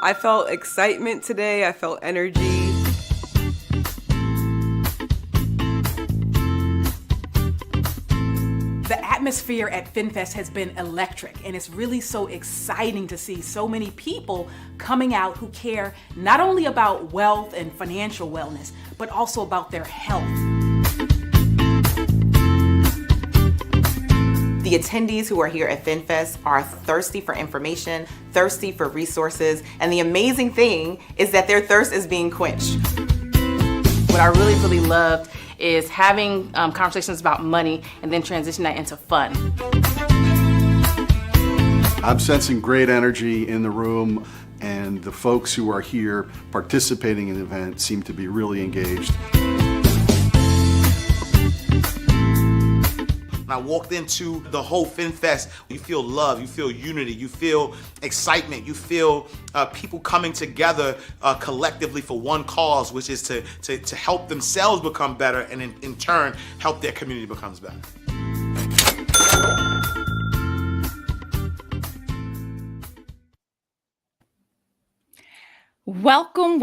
I felt excitement today. I felt energy. The atmosphere at FinFest has been electric, and it's really so exciting to see so many people coming out who care not only about wealth and financial wellness, but also about their health. The attendees who are here at FinFest are thirsty for information, thirsty for resources, and the amazing thing is that their thirst is being quenched. What I really loved is having conversations about money and then transition that into fun. I'm sensing great energy in the room, and the folks who are here participating in the event seem to be really engaged. When I walked into the whole FinFest, you feel love, you feel unity, you feel excitement, you feel people coming together collectively for one cause, which is to help themselves become better and in turn help their community becomes better. Welcome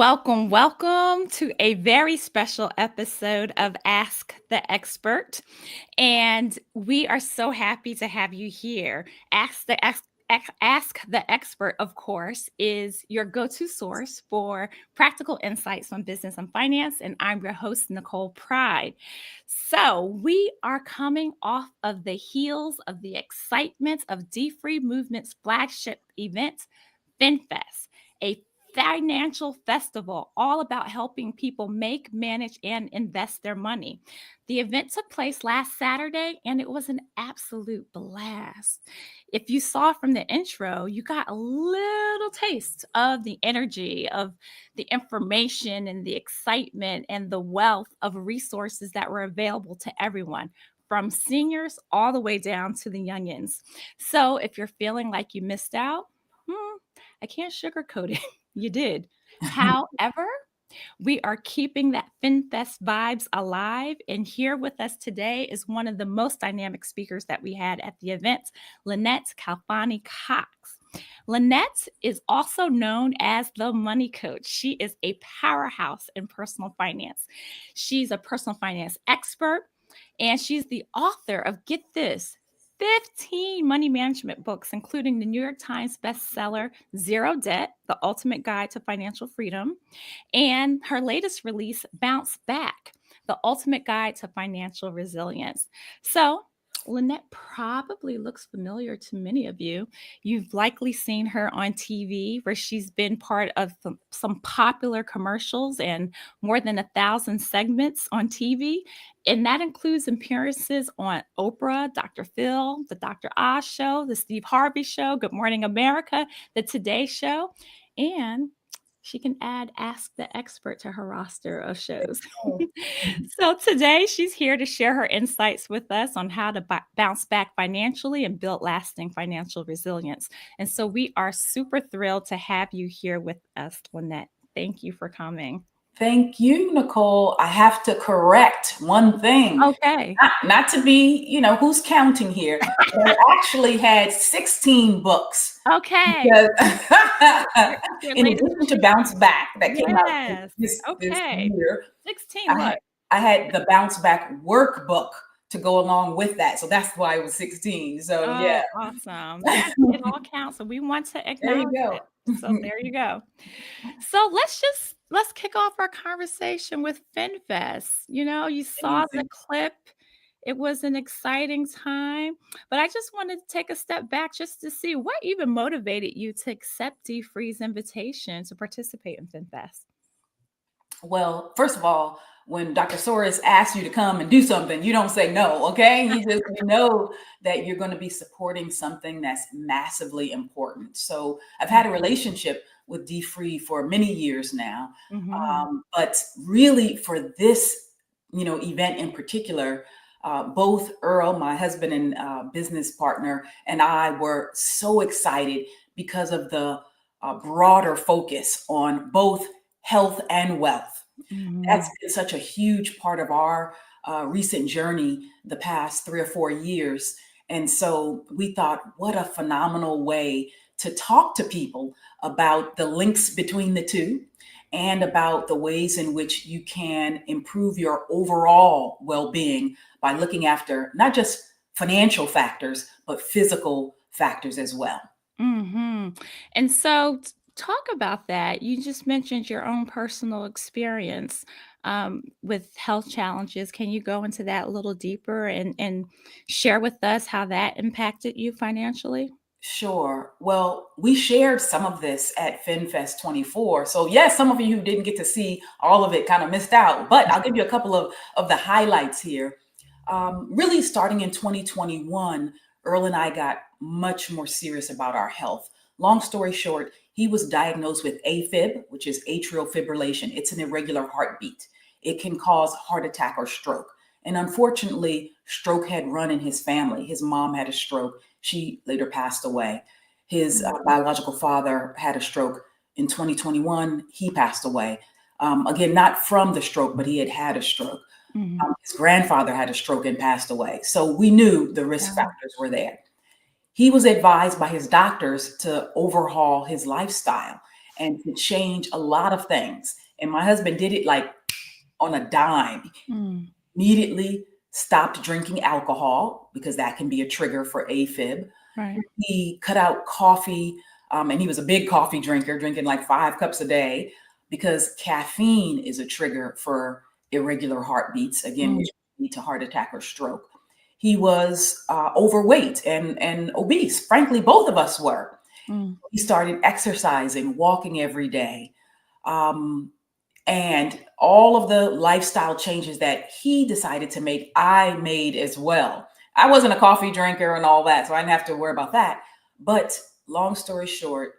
to a very special episode of Ask the Expert. And we are so happy to have you here. Ask the Expert, of course, is your go-to source for practical insights on business and finance. And I'm your host, Nicole Pride. So we are coming off of the heels of the excitement of D-Free Movement's flagship event, FinFest, a financial festival all about helping people make, manage, and invest their money. The event took place last Saturday, and it was an absolute blast. If you saw from the intro, you got a little taste of the energy, of the information and the excitement and the wealth of resources that were available to everyone, from seniors all the way down to the youngins. So if you're feeling like you missed out, I can't sugarcoat it. You did. However, we are keeping that FinFest vibes alive. And here with us today is one of the most dynamic speakers that we had at the event, Lynette Khalfani-Cox. Lynette is also known as the Money Coach. She is a powerhouse in personal finance. She's a personal finance expert, and she's the author of, get this, 15 money management books, including the New York Times bestseller, Zero Debt, The Ultimate Guide to Financial Freedom, and her latest release, Bounce Back, The Ultimate Guide to Financial Resilience. So Lynette probably looks familiar to many of you. You've likely seen her on TV, where she's been part of some popular commercials and more than 1,000 segments on TV. And that includes appearances on Oprah, Dr. Phil, The Dr. Oz Show, The Steve Harvey Show, Good Morning America, The Today Show, and she can add Ask the Expert to her roster of shows. So today she's here to share her insights with us on how to bounce back financially and build lasting financial resilience. And so we are super thrilled to have you here with us, Lynette. Thank you for coming. Thank you, Nicole. I have to correct one thing. Okay. Not to be, who's counting here. I actually had 16 books. Okay. In addition to Bounce Back that came out this year. 16. I had the Bounce Back workbook to go along with that. So that's why it was 16. So yeah. Awesome. Yes, it all counts. So we want to acknowledge it. So there you go. So let's kick off our conversation with FinFest. You saw the clip. It was an exciting time, but I just wanted to take a step back just to see what even motivated you to accept D-Free's invitation to participate in FinFest. Well, first of all, when Dr. Soros asks you to come and do something, you don't say no, okay? You know that you're going to be supporting something that's massively important. So I've had a relationship with D-Free for many years now, but really for this, event in particular, both Earl, my husband and business partner, and I were so excited because of the broader focus on both health and wealth. That's been such a huge part of our recent journey the past 3 or 4 years. And so we thought, what a phenomenal way to talk to people about the links between the two and about the ways in which you can improve your overall well-being by looking after not just financial factors, but physical factors as well. Hmm. And so, talk about that. You just mentioned your own personal experience with health challenges. Can you go into that a little deeper and share with us how that impacted you financially? Sure. Well, we shared some of this at FinFest 24. So yes, some of you who didn't get to see all of it kind of missed out, but I'll give you a couple of the highlights here. Really starting in 2021, Earl and I got much more serious about our health. Long story short, he was diagnosed with AFib, which is atrial fibrillation. It's an irregular heartbeat. It can cause heart attack or stroke. And unfortunately, stroke had run in his family. His mom had a stroke. She later passed away. His biological father had a stroke in 2021. He passed away. Again, not from the stroke, but he had had a stroke. His grandfather had a stroke and passed away. So we knew the risk factors were there. He was advised by his doctors to overhaul his lifestyle and to change a lot of things. And my husband did it like on a dime. Immediately stopped drinking alcohol because that can be a trigger for AFib. Right. He cut out coffee, and he was a big coffee drinker, drinking like 5 cups a day, because caffeine is a trigger for irregular heartbeats, again, which lead to heart attack or stroke. He was overweight and obese. Frankly, both of us were. He started exercising, walking every day. And all of the lifestyle changes that he decided to make, I made as well. I wasn't a coffee drinker and all that, so I didn't have to worry about that. But long story short,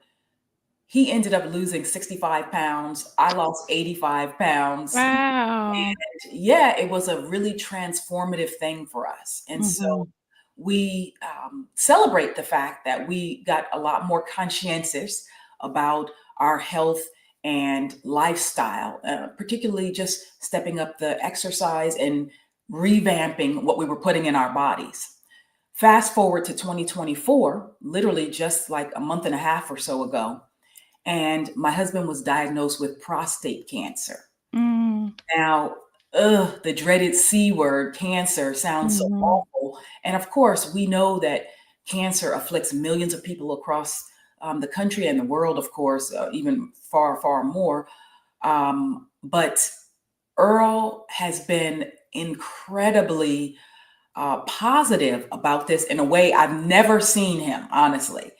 he ended up losing 65 pounds. I lost 85 pounds. Wow. And yeah, it was a really transformative thing for us. And so we celebrate the fact that we got a lot more conscientious about our health and lifestyle, particularly just stepping up the exercise and revamping what we were putting in our bodies. Fast forward to 2024, literally just like a month and a half or so ago, and my husband was diagnosed with prostate cancer. Now, the dreaded C word, cancer, sounds so awful. And of course, we know that cancer afflicts millions of people across the country and the world, of course, even far, far more. But Earl has been incredibly positive about this in a way I've never seen him, honestly.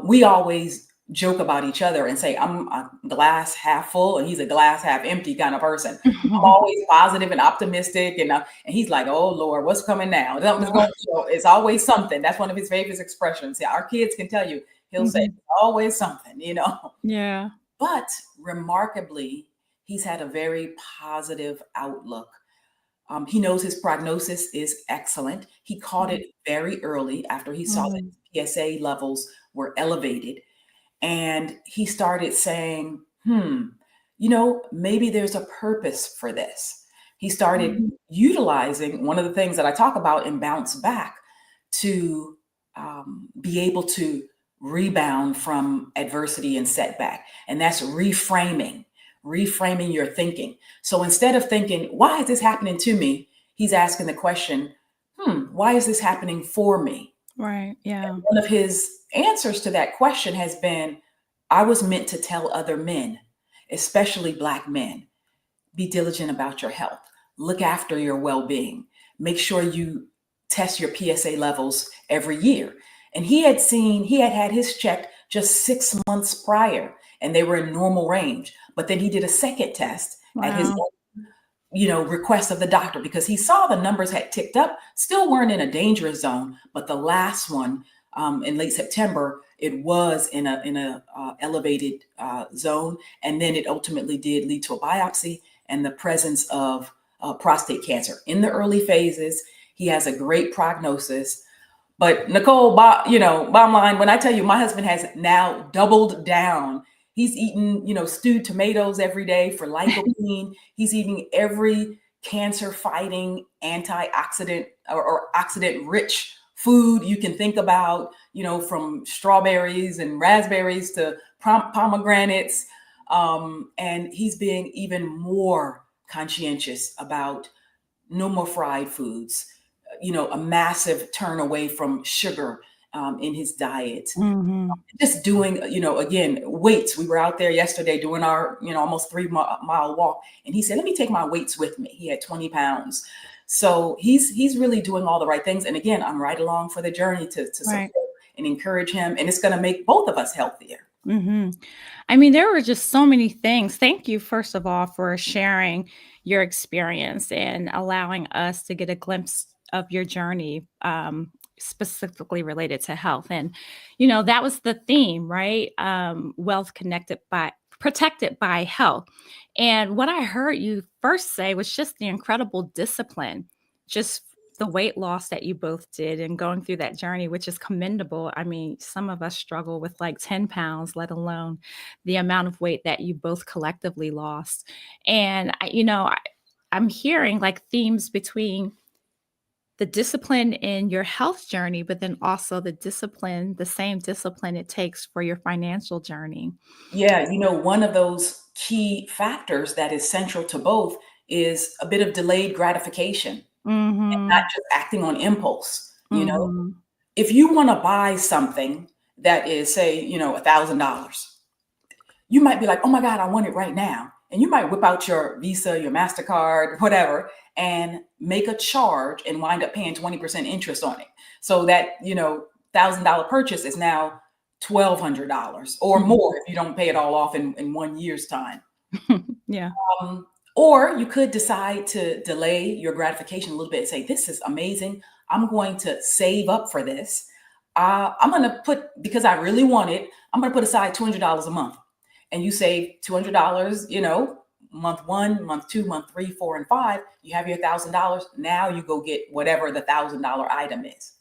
We always joke about each other and say, I'm a glass half full and he's a glass half empty kind of person. I'm always positive and optimistic. And he's like, oh, Lord, what's coming now? It's always something. That's one of his favorite expressions. Yeah, our kids can tell you, he'll say, always something, Yeah. But remarkably, he's had a very positive outlook. He knows his prognosis is excellent. He caught it very early after he saw that his PSA levels were elevated. And he started saying, maybe there's a purpose for this. He started utilizing one of the things that I talk about in Bounce Back to be able to rebound from adversity and setback. And that's reframing your thinking. So instead of thinking, why is this happening to me? He's asking the question, why is this happening for me? Right. Yeah. And one of his answers to that question has been, I was meant to tell other men, especially Black men, be diligent about your health. Look after your well-being. Make sure you test your PSA levels every year. And he had had his checked just 6 months prior, and they were in normal range. But then he did a second test at his request of the doctor, because he saw the numbers had ticked up, still weren't in a dangerous zone. But the last one in late September, it was in a elevated zone. And then it ultimately did lead to a biopsy and the presence of prostate cancer in the early phases. He has a great prognosis. But Nicole, bottom line, when I tell you, my husband has now doubled down. He's eating, stewed tomatoes every day for lycopene. He's eating every cancer-fighting antioxidant or oxidant-rich food you can think about, from strawberries and raspberries to pomegranates. And he's being even more conscientious about no more fried foods, a massive turn away from sugar in his diet. Just doing, again, weights. We were out there yesterday doing our, almost 3 mile walk. And he said, let me take my weights with me. He had 20 pounds. So he's really doing all the right things. And again, I'm right along for the journey to support and encourage him. And it's going to make both of us healthier. I mean, there were just so many things. Thank you, first of all, for sharing your experience and allowing us to get a glimpse of your journey, specifically related to health. And, that was the theme, right? Wealth protected by health. And what I heard you first say was just the incredible discipline, just the weight loss that you both did and going through that journey, which is commendable. I mean, some of us struggle with like 10 pounds, let alone the amount of weight that you both collectively lost. And, I'm hearing like themes between the discipline in your health journey, but then also the same discipline it takes for your financial journey. Yeah, one of those key factors that is central to both is a bit of delayed gratification. And not just acting on impulse. If you want to buy something that is, say, $1,000, you might be like, oh my God, I want it right now. And you might whip out your Visa, your MasterCard, whatever, and make a charge and wind up paying 20% interest on it. So that, $1,000 purchase is now $1,200 or more if you don't pay it all off in 1 year's time. Yeah. Or you could decide to delay your gratification a little bit and say, this is amazing. I'm going to save up for this. I'm going to because I really want it, I'm going to put aside $200 a month. And you save $200, month 1, month 2, month 3, 4, and 5. You have your $1,000. Now you go get whatever the $1,000 item is.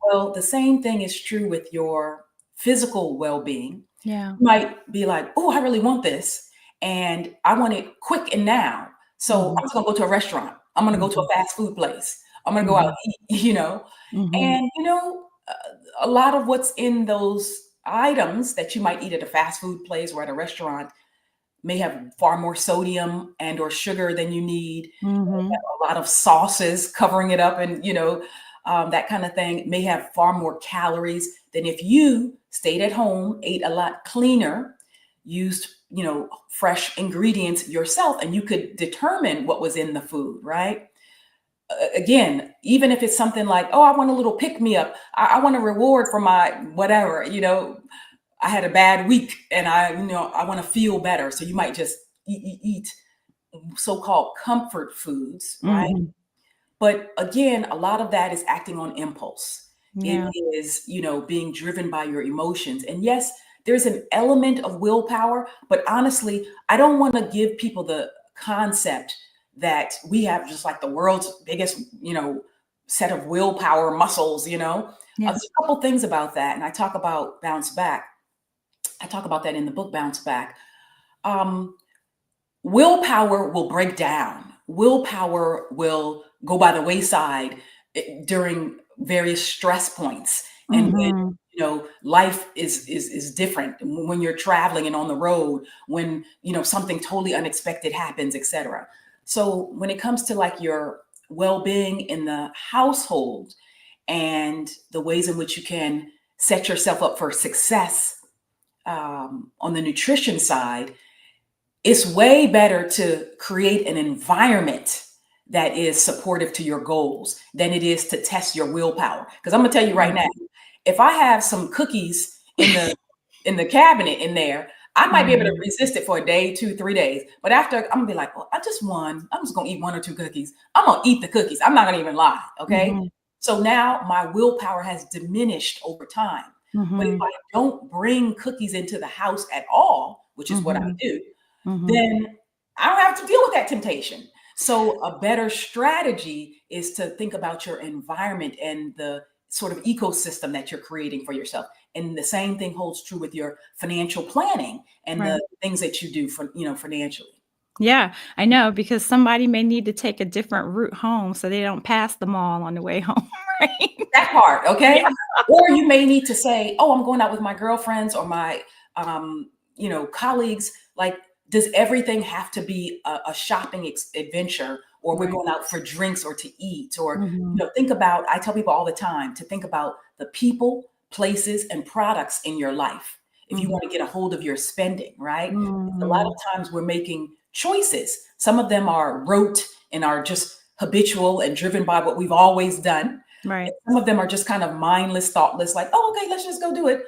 Well, the same thing is true with your physical well-being. Yeah. You might be like, oh, I really want this. And I want it quick and now. So I'm just going to go to a restaurant. I'm going to go to a fast food place. I'm going to go out and eat, And, a lot of what's in those items that you might eat at a fast food place or at a restaurant may have far more sodium and or sugar than you need. A lot of sauces covering it up and, that kind of thing may have far more calories than if you stayed at home, ate a lot cleaner, used fresh ingredients yourself, and you could determine what was in the food, right? Again, even if it's something like, oh, I want a little pick me up. I want a reward for my whatever, I had a bad week and I want to feel better. So you might just eat so-called comfort foods, right? But again, a lot of that is acting on impulse. Yeah. It is, being driven by your emotions. And yes, there's an element of willpower, but honestly, I don't want to give people the concept that we have just like the world's biggest, set of willpower muscles, There's a couple things about that. And I talk about bounce back. I talk about that in the book, Bounce Back. Willpower will break down. Willpower will go by the wayside during various stress points. And when, life is different, when you're traveling and on the road, when, something totally unexpected happens, etc. So when it comes to like your well-being in the household and the ways in which you can set yourself up for success on the nutrition side, it's way better to create an environment that is supportive to your goals than it is to test your willpower. Because I'm gonna tell you right now, if I have some cookies in the cabinet in there, I might be able to resist it for a day, 2, 3 days. But after, I'm gonna be like, well, I just won. I'm just gonna eat 1 or 2 cookies. I'm gonna eat the cookies. I'm not gonna even lie. Okay. So now my willpower has diminished over time. But if I don't bring cookies into the house at all, which is what I do, then I don't have to deal with that temptation. So a better strategy is to think about your environment and the sort of ecosystem that you're creating for yourself. And the same thing holds true with your financial planning and the things that you do for, financially. Yeah, I know, because somebody may need to take a different route home so they don't pass the mall on the way home, right? that part, okay? Or you may need to say, oh, I'm going out with my girlfriends or my, colleagues. Like, does everything have to be a shopping adventure, or we're going out for drinks or to eat? Or, think about, I tell people all the time to think about the people, places, and products in your life. If you want to get a hold of your spending, right? A lot of times we're making choices. Some of them are rote and are just habitual and driven by what we've always done. Right. And some of them are just kind of mindless, thoughtless, like, oh, okay, let's just go do it.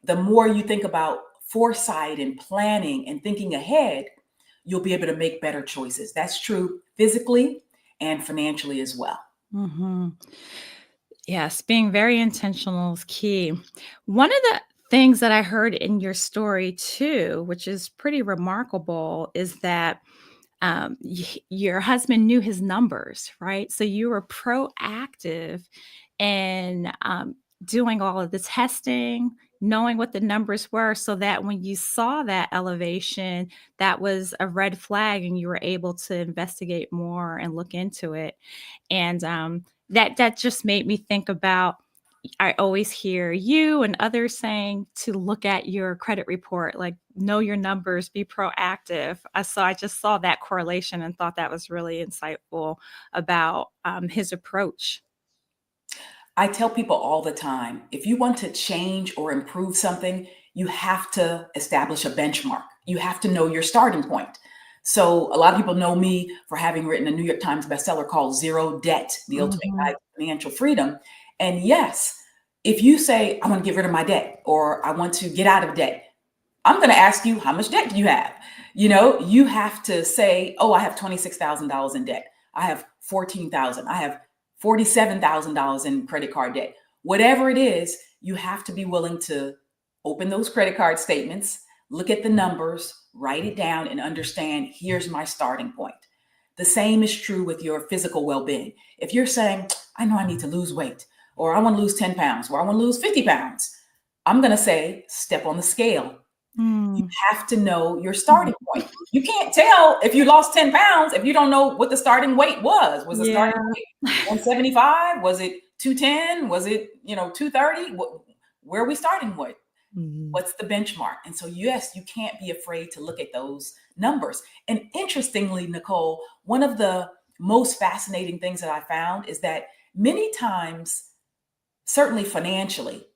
The more you think about foresight and planning and thinking ahead, you'll be able to make better choices. That's true physically and financially as well. Yes, being very intentional is key. One of the things that I heard in your story too, which is pretty remarkable, is that your husband knew his numbers, right? So you were proactive in doing all of the testing, knowing what the numbers were, so that when you saw that elevation, that was a red flag and you were able to investigate more and look into it. And that just made me think about, I always hear you and others saying to look at your credit report, like know your numbers, be proactive. So I just saw that correlation and thought that was really insightful about his approach. I tell people all the time, if you want to change or improve something, you have to establish a benchmark. You have to know your starting point. So a lot of people know me for having written a New York Times bestseller called Zero Debt, The Ultimate Guide to Financial Freedom. And yes, if you say, I want to get rid of my debt, or I want to get out of debt, I'm going to ask you, how much debt do you have? You have to say, oh, I have $26,000 in debt. I have $14,000. I have $47,000 in credit card debt. Whatever it is, you have to be willing to open those credit card statements, look at the numbers, write it down, and understand, here's my starting point. The same is true with your physical well-being. If you're saying, I know I need to lose weight, or I want to lose 10 pounds, or I want to lose 50 pounds, I'm going to say, step on the scale. You have to know your starting point. You can't tell if you lost 10 pounds if you don't know what the starting weight was. Was the starting weight 175? Was it 210? Was it, 230? Where are we starting with? What's the benchmark? And so, yes, you can't be afraid to look at those numbers. And interestingly, Nicole, one of the most fascinating things that I found is that many times, certainly financially,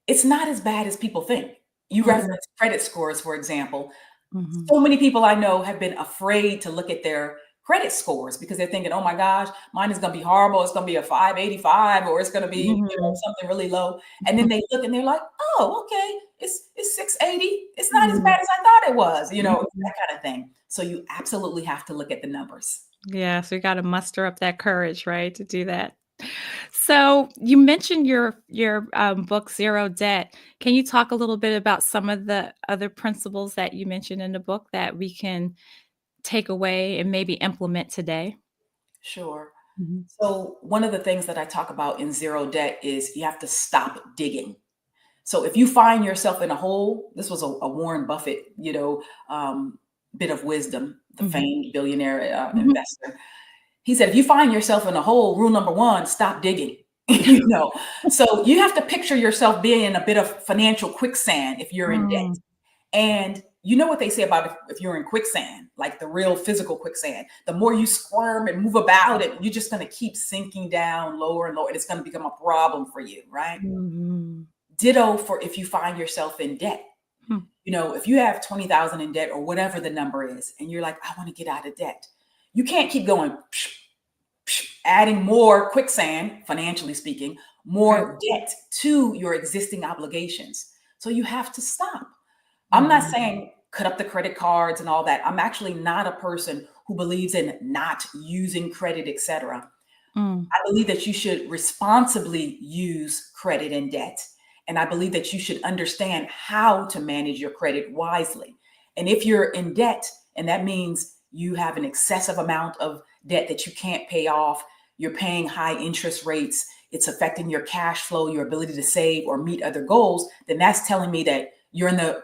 it's not as bad as people think. You reference credit scores, for example. So many people I know have been afraid to look at their credit scores because they're thinking, oh my gosh, mine is going to be horrible. It's going to be a 585, or it's going to be something really low. And then they look and they're like, oh, okay, it's 680. It's not as bad as I thought it was, that kind of thing. So you absolutely have to look at the numbers. Yeah, so you got to muster up that courage, right, to do that. So you mentioned your book, Zero Debt. Can you talk a little bit about some of the other principles that you mentioned in the book that we can take away and maybe implement today? Sure. So one of the things that I talk about in Zero Debt is you have to stop digging. So if you find yourself in a hole, this was a Warren Buffett, bit of wisdom, the famed billionaire investor. He said, if you find yourself in a hole, rule number one, stop digging. So you have to picture yourself being in a bit of financial quicksand if you're in debt. And you know what they say about if you're in quicksand, like the real physical quicksand, the more you squirm and move about it, you're just going to keep sinking down lower and lower, and it's going to become a problem for you, right? Ditto for if you find yourself in debt. If you have 20,000 in debt or whatever the number is, and you're like, I want to get out of debt. You can't keep going, adding more quicksand, financially speaking, more debt to your existing obligations. So you have to stop. I'm not saying cut up the credit cards and all that. I'm actually not a person who believes in not using credit, etc. I believe that you should responsibly use credit and debt. And I believe that you should understand how to manage your credit wisely. And if you're in debt, and that means you have an excessive amount of debt that you can't pay off, you're paying high interest rates, it's affecting your cash flow, your ability to save or meet other goals, then that's telling me that you're in the,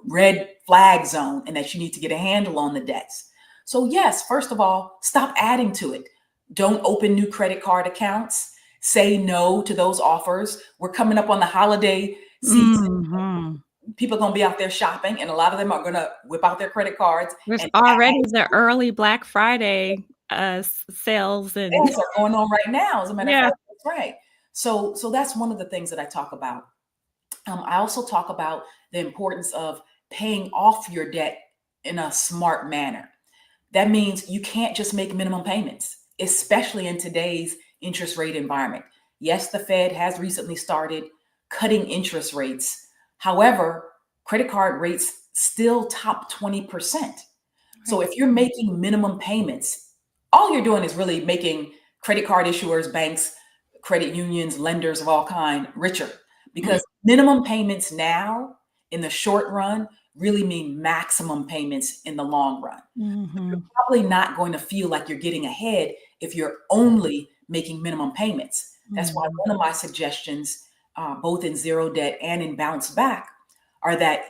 red flag zone and that you need to get a handle on the debts. So yes, first of all, stop adding to it. Don't open new credit card accounts. say no to those offers. We're coming up on the holiday season. Mhm. People are going to be out there shopping, and a lot of them are going to whip out their credit cards. There's And already the early Black Friday sales and sales are going on right now. As a matter of yeah. fact, that's right. So that's one of the things that I talk about. I also talk about the importance of paying off your debt in a smart manner. That means you can't just make minimum payments, especially in today's interest rate environment. Yes, the Fed has recently started cutting interest rates. However, credit card rates still top 20%. So if you're making minimum payments, all you're doing is really making credit card issuers, banks, credit unions, lenders of all kind richer, because minimum payments now in the short run really mean maximum payments in the long run. You're Mhm. probably not going to feel like you're getting ahead if you're only making minimum payments. That's why Mhm. one of my suggestions, both in zero debt and in bounce back, are that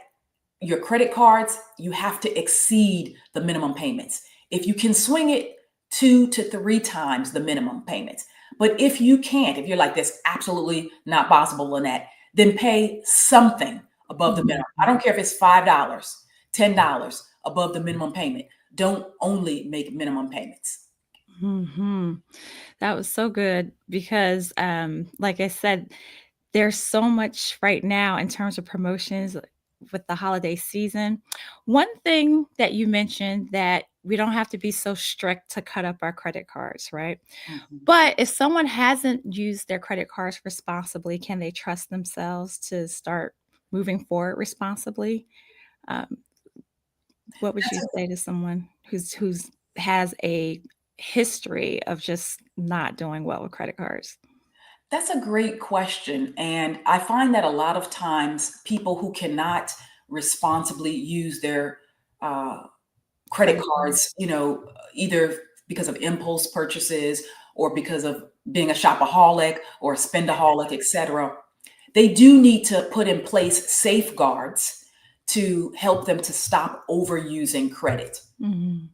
your credit cards, you have to exceed the minimum payments. If you can swing it 2 to 3 times the minimum payments. But if you can't, if you're like, this absolutely not possible, Lynette, then pay something above the minimum. I don't care if it's $5, $10 above the minimum payment. Don't only make minimum payments. Mhm. That was so good because, like I said, there's so much right now in terms of promotions with the holiday season. One thing that you mentioned that we don't have to be so strict to cut up our credit cards, right? Mhm. But if someone hasn't used their credit cards responsibly, can they trust themselves to start moving forward responsibly? Um, what would you That's say to someone who's has a history of just not doing well with credit cards? That's a great question. And I find that a lot of times people who cannot responsibly use their uh, credit Credit card. cards, either because of impulse purchases or because of being a shopaholic or a spendaholic, etc., they do need to put in place safeguards to help them to stop overusing credit. Mhm.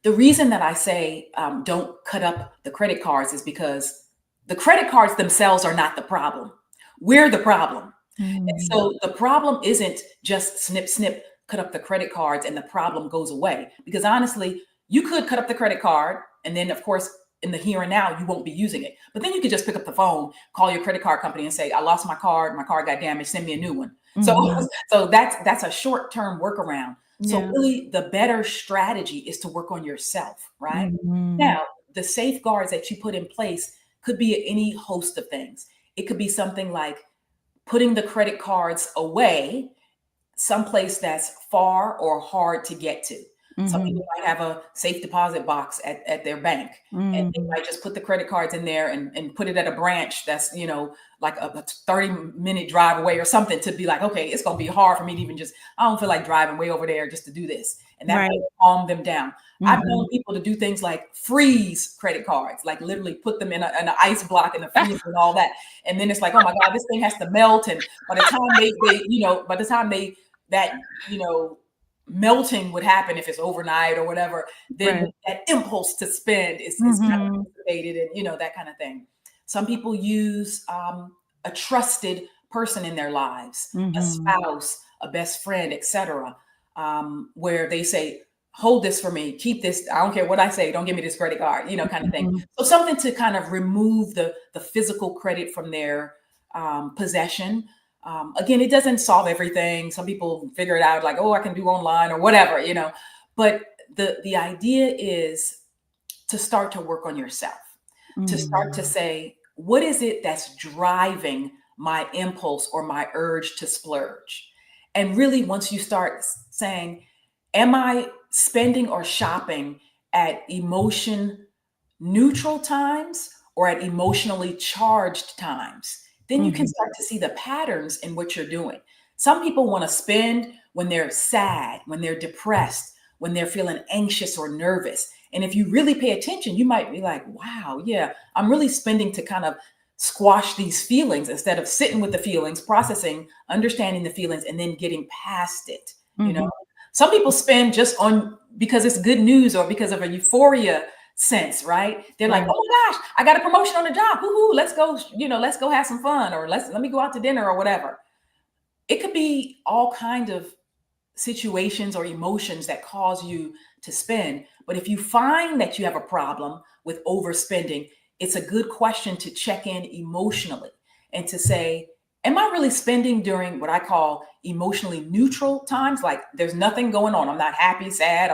The reason that I say don't cut up the credit cards is because the credit cards themselves are not the problem. We're the problem. And Mhm. so the problem isn't just snip, snip, cut up the credit cards and the problem goes away. Because honestly, you could cut up the credit card and then, of course, in the here and now, you won't be using it. But then you could just pick up the phone, call your credit card company and say, I lost my card got damaged, send me a new one. So, Mhm. so that's a short-term workaround. So Yeah. really the better strategy is to work on yourself, right? Mhm. Now, the safeguards that you put in place could be any host of things. It could be something like putting the credit cards away someplace that's far or hard to get to. Some people Mhm. might have a safe deposit box at their bank, and they Mhm. might just put the credit cards in there and put it at a branch that's, like a 30-minute drive away or something, to be like, okay, it's going to be hard for me to even I don't feel like driving way over there just to do this. And that Right. might calm them down. I've known Mhm. people to do things like freeze credit cards, like literally put them in an ice block in the freezer and all that. And then it's like, oh my God, this thing has to melt. And by the time by the time that, melting would happen, if it's overnight or whatever, then Right. that impulse to spend is kind of Mhm. dissipated, and that kind of thing. Some people use a trusted person in their lives, a Mhm. spouse, a best friend, etc., where they say, hold this for me, keep this, I don't care what I say, don't give me this credit card, kind of thing. Mhm. So something to kind of remove the physical credit from their possession. Again, it doesn't solve everything. Some people figure it out like, oh, I can do online or whatever, but the idea is to start to work on yourself, to start to Mhm. say, what is it that's driving my impulse or my urge to splurge? And really, once you start saying, am I spending or shopping at emotion neutral times or at emotionally charged times? Then you can Mhm. start to see the patterns in what you're doing. Some people want to spend when they're sad, when they're depressed, when they're feeling anxious or nervous. And if you really pay attention, you might be like, wow, yeah, I'm really spending to kind of squash these feelings instead of sitting with the feelings, processing, understanding the feelings, and then getting past it. Mhm. Some people spend just on because it's good news or because of a euphoria sense, right? They're like, Right. oh my gosh, I got a promotion on the job. Woohoo, let's go, let's go have some fun, or let me go out to dinner or whatever. It could be all kind of situations or emotions that cause you to spend. But if you find that you have a problem with overspending, it's a good question to check in emotionally and to say, am I really spending during what I call emotionally neutral times? Like there's nothing going on. I'm not happy, sad.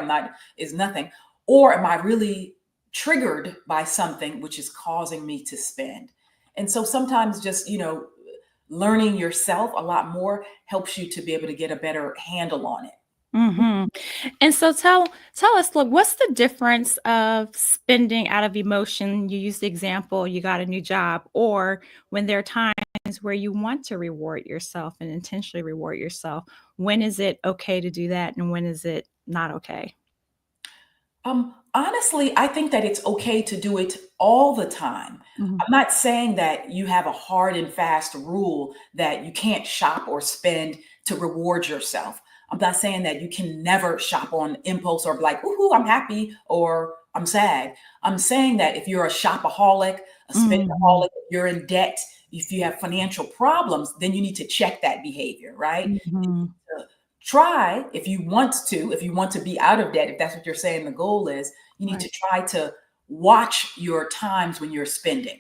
It's nothing. Or am I really triggered by something which is causing me to spend? And so sometimes just, learning yourself a lot more helps you to be able to get a better handle on it. Hmm. And so tell us, look, what's the difference of spending out of emotion? You used the example, you got a new job, or when there are times where you want to reward yourself and intentionally reward yourself. When is it okay to do that, and when is it not okay? Honestly, I think that it's okay to do it all the time. Mhm. I'm not saying that you have a hard and fast rule that you can't shop or spend to reward yourself. I'm not saying that you can never shop on impulse or be like, "Ooh, I'm happy" or "I'm sad." I'm saying that if you're a shopaholic, a Mhm. spendaholic, if you're in debt, if you have financial problems, then you need to check that behavior, right? Mhm. Try, if you want to be out of debt, if that's what you're saying the goal is, you need to Right. try to watch your times when you're spending.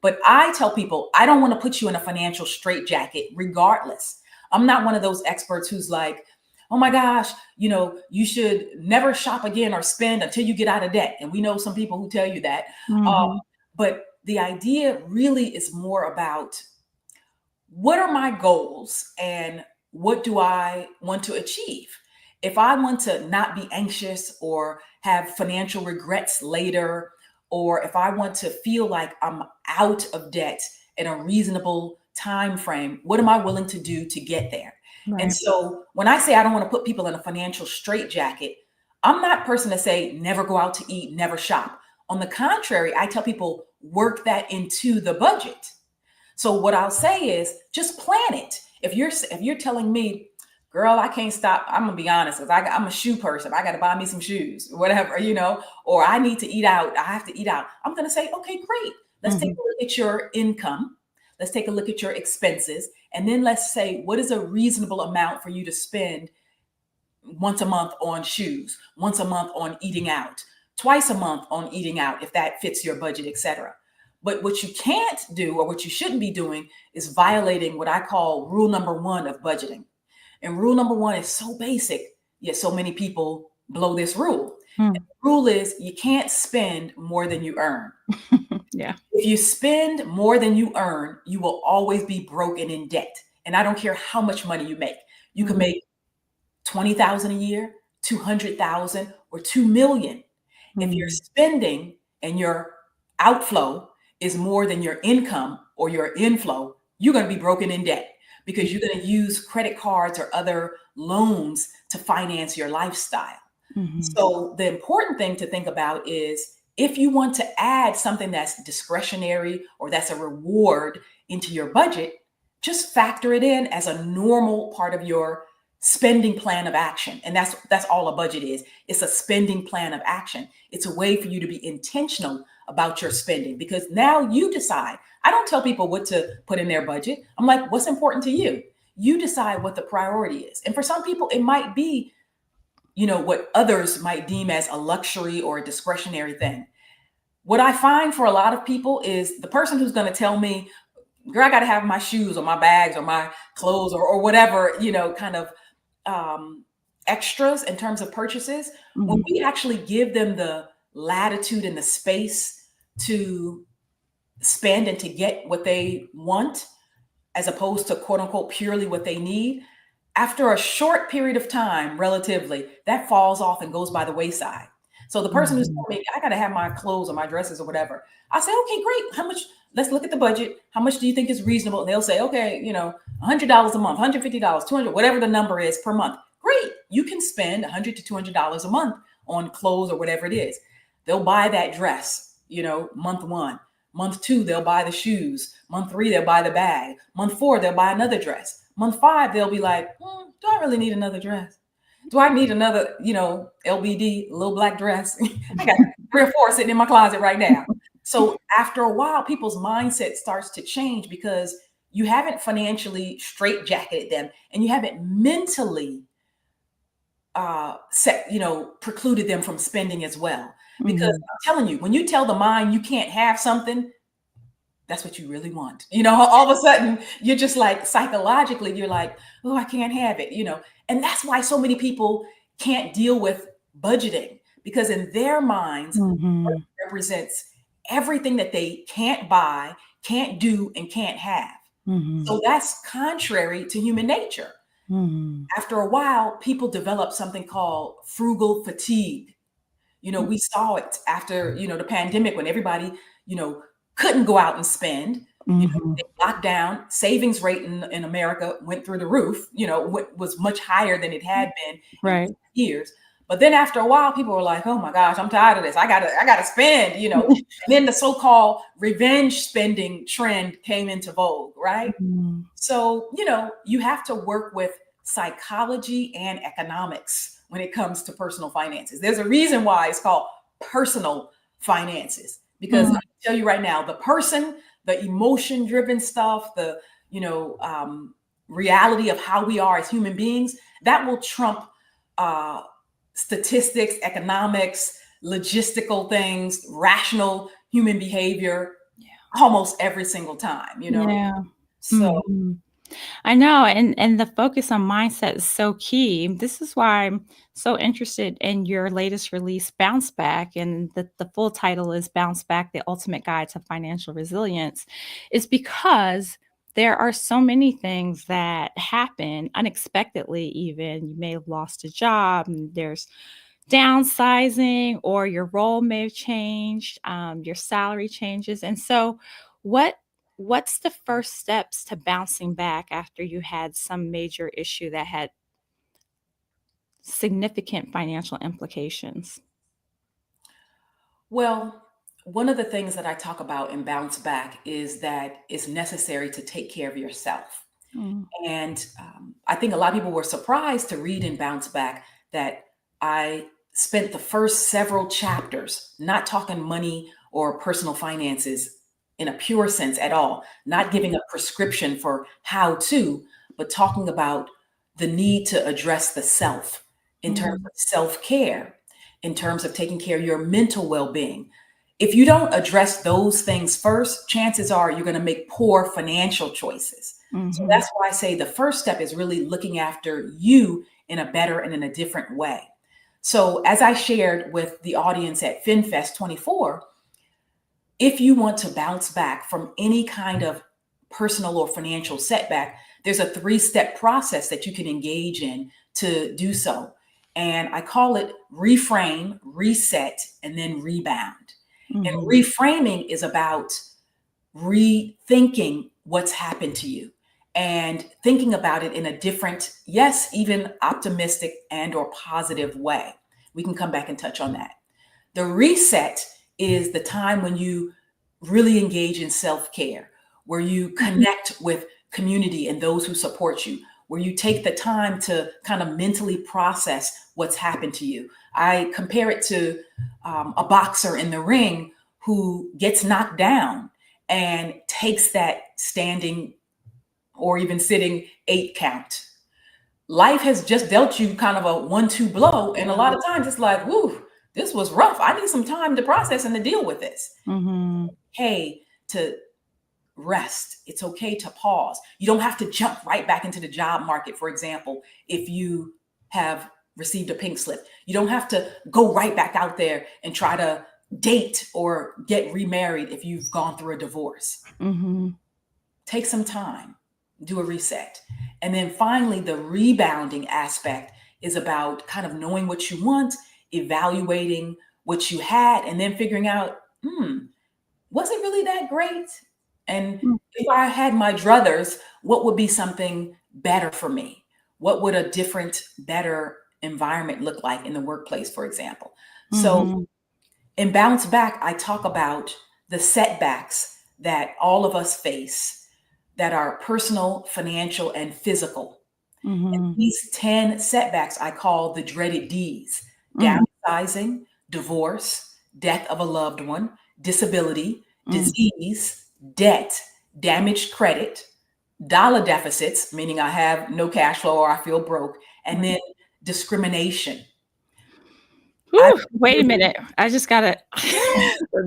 But I tell people, I don't want to put you in a financial straitjacket regardless. I'm not one of those experts who's like, oh my gosh, you should never shop again or spend until you get out of debt. And we know some people who tell you that. Um, Mhm. but the idea really is more about, what are my goals and what do I want to achieve? If I want to not be anxious or have financial regrets later, or if I want to feel like I'm out of debt in a reasonable time frame, what am I willing to do to get there? And Right. so when I say I don't want to put people in a financial straitjacket, I'm not person to say never go out to eat, never shop. On the contrary, I tell people work that into the budget. So what I'll say is just plan it. If you're telling me, girl, I can't stop. I'm gonna be honest, because I'm a shoe person. I got to buy me some shoes, whatever, or I need to eat out. I have to eat out. I'm gonna say, okay, great. Let's take Mhm. a look at your income. Let's take a look at your expenses, and then let's say what is a reasonable amount for you to spend once a month on shoes, once a month on eating out, twice a month on eating out, if that fits your budget, etc. But what you can't do, or what you shouldn't be doing, is violating what I call rule number one of budgeting. And rule number one is so basic, yet so many people blow this rule. Mm. The rule is you can't spend more than you earn. Yeah. If you spend more than you earn, you will always be broken in debt. And I don't care how much money you make. You can Mhm. make 20,000 a year, 200,000, or 2 million. If you're Mhm. spending and your outflow is more than your income or your inflow, you're going to be broken in debt because you're going to use credit cards or other loans to finance your lifestyle. Mhm. So the important thing to think about is, if you want to add something that's discretionary or that's a reward into your budget, just factor it in as a normal part of your spending plan of action. And that's all a budget is. It's a spending plan of action. It's a way for you to be intentional about your spending, because now you decide. I don't tell people what to put in their budget. I'm like, what's important to you? You decide what the priority is. And for some people, it might be, what others might deem as a luxury or a discretionary thing. What I find for a lot of people is the person who's going to tell me, girl, I got to have my shoes or my bags or my clothes or whatever, kind of extras in terms of purchases. When Mhm. we actually give them the latitude and the space to spend and to get what they want, as opposed to quote unquote purely what they need, after a short period of time, relatively, that falls off and goes by the wayside. So the person who's Mhm. telling me, I got to have my clothes or my dresses or whatever, I say, okay, great. How much? Let's look at the budget. How much do you think is reasonable? And they'll say, okay, $100 a month, $150, 200, whatever the number is per month. Great. You can spend $100 to $200 a month on clothes or whatever it is. They'll buy that dress, month one. Month two, they'll buy the shoes. Month three, they'll buy the bag. Month four, they'll buy another dress. Month five, they'll be like, do I really need another dress? Do I need another, LBD, little black dress? I got 3 or 4 sitting in my closet right now. So after a while, people's mindset starts to change because you haven't financially straitjacketed them and you haven't mentally precluded them from spending as well. Because I'm telling you, when you tell the mind you can't have something, that's what you really want. All of a sudden you're just like psychologically, you're like, oh, I can't have it, and that's why so many people can't deal with budgeting, because in their minds, it represents everything that they can't buy, can't do, and can't have. So that's contrary to human nature. After a while, people develop something called frugal fatigue. We saw it after, the pandemic when everybody, couldn't go out and spend. They locked down. Savings rate in America went through the roof, was much higher than it had been in years. But then after a while, people were like, oh my gosh, I'm tired of this. I gotta spend, And then the so-called revenge spending trend came into vogue, right? So, you have to work with psychology and economics when it comes to personal finances. There's a reason why it's called personal finances, because I tell you right now, the emotion-driven stuff, the reality of how we are as human beings, that will trump statistics, economics, logistical things, rational human behavior, almost every single time. So. I know, and the focus on mindset is so key. This is why I'm so interested in your latest release, Bounce Back, and the full title is Bounce Back: The Ultimate Guide to Financial Resilience, is because there are so many things that happen unexpectedly. Even you may have lost a job, and there's downsizing, or your role may have changed, your salary changes, and so what's the first steps to bouncing back after you had some major issue that had significant financial implications? Well, one of the things that I talk about in Bounce Back is that it's necessary to take care of yourself. And I think a lot of people were surprised to read in Bounce Back that I spent the first several chapters not talking money or personal finances in a pure sense at all, not giving a prescription for how to, but talking about the need to address the self in terms of self-care, in terms of taking care of your mental well-being. If you don't address those things first, chances are you're going to make poor financial choices. So that's why I say the first step is really looking after you in a better and in a different way. So as I shared with the audience at FinFest 24, if you want to bounce back from any kind of personal or financial setback, there's a 3-step process that you can engage in to do so. And I call it reframe, reset, and then rebound. And reframing is about rethinking what's happened to you and thinking about it in a different, yes, even optimistic and or positive way. We can come back and touch on that. The reset is the time when you really engage in self-care, where you connect with community and those who support you, where you take the time to kind of mentally process what's happened to you. I compare it to a boxer in the ring who gets knocked down and takes that standing or even sitting 8 count. Life has just dealt you kind of a 1-2 blow. And a lot of times it's like, whoo, this was rough. I need some time to process and to deal with this. Okay, to rest. It's okay to pause. You don't have to jump right back into the job market, for example, if you have received a pink slip. You don't have to go right back out there and try to date or get remarried if you've gone through a divorce. Take some time, do a reset. And then finally, the rebounding aspect is about kind of knowing what you want, evaluating what you had, and then figuring out, was it really that great? And if I had my druthers, what would be something better for me? What would a different, better environment look like in the workplace, for example? So in Bounce Back, I talk about the setbacks that all of us face that are personal, financial, and physical. Mhm. These 10 setbacks I call the dreaded Ds: Mm. downsizing, divorce, death of a loved one, disability, Mm. disease, debt, damaged credit, dollar deficits, meaning I have no cash flow or I feel broke, and then discrimination. I've Whew, wait a minute. I just gotta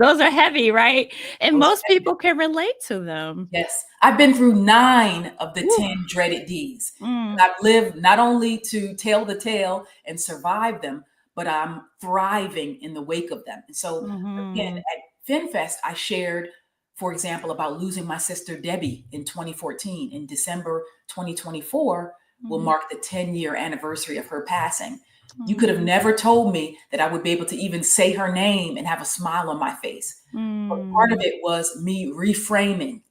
those are heavy, right? And most people can relate to them. Yes, I've been through 9 of the Whew. 10 dreaded Ds. Mm. And I've lived not only to tell the tale and survive them, but I'm thriving in the wake of them. And so, again, Mhm. at FinFest, I shared, for example, about losing my sister Debbie in 2014. In December 2024 will Mhm. mark the 10-year anniversary of her passing. You could have Mm. never told me that I would be able to even say her name and have a smile on my face. But part of Mm. it was me reframing.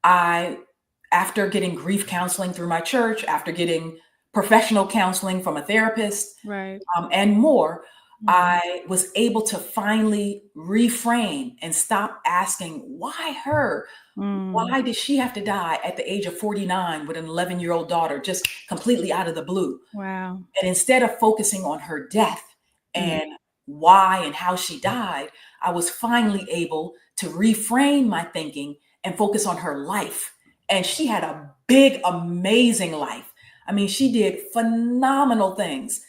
I, after getting grief counseling through my church, after getting professional counseling from a therapist, Right. and more, Mhm. I was able to finally reframe and stop asking, why her? Mm. Why did she have to die at the age of 49 with an 11-year-old daughter, just completely out of the blue? Wow. And instead of focusing on her death Mm. and why and how she died, I was finally able to reframe my thinking and focus on her life. And she had a big, amazing life. I mean, she did phenomenal things,